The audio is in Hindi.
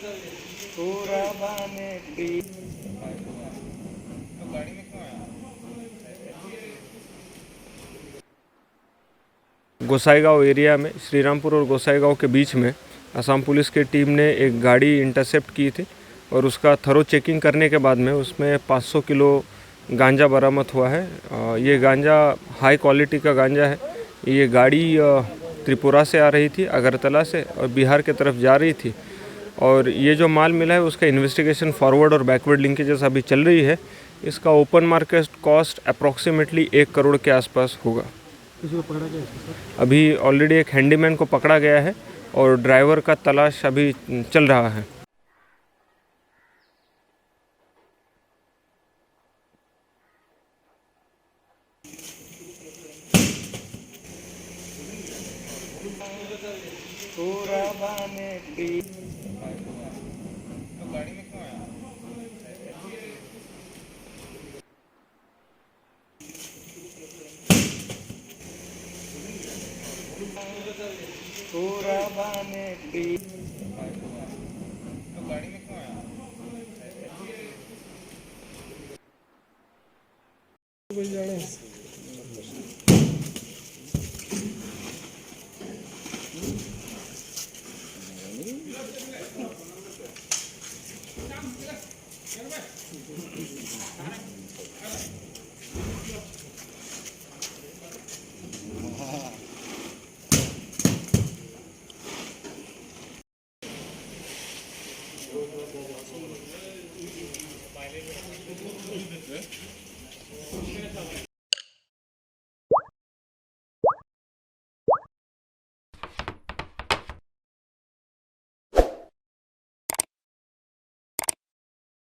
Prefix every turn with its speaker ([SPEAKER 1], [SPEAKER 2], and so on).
[SPEAKER 1] पूरा बने गोसाईगांव एरिया में, श्रीरामपुर और गोसाईगांव के बीच में असम पुलिस की टीम ने एक गाड़ी इंटरसेप्ट की थी और उसका थरो चेकिंग करने के बाद में उसमें 500 किलो गांजा बरामद हुआ है। ये गांजा हाई क्वालिटी का गांजा है। ये गाड़ी त्रिपुरा से आ रही थी, अगरतला से, और बिहार की तरफ जा रही थी। और ये जो माल मिला है उसका इन्वेस्टिगेशन फॉरवर्ड और बैकवर्ड लिंकेजेस अभी चल रही है। इसका open market cost approximately 1 crore के आसपास होगा।
[SPEAKER 2] पकड़ा गया है?
[SPEAKER 1] अभी ऑलरेडी एक हैंडीमैन को पकड़ा गया है और ड्राइवर का तलाश अभी चल रहा है। पूरा बने पूरा बने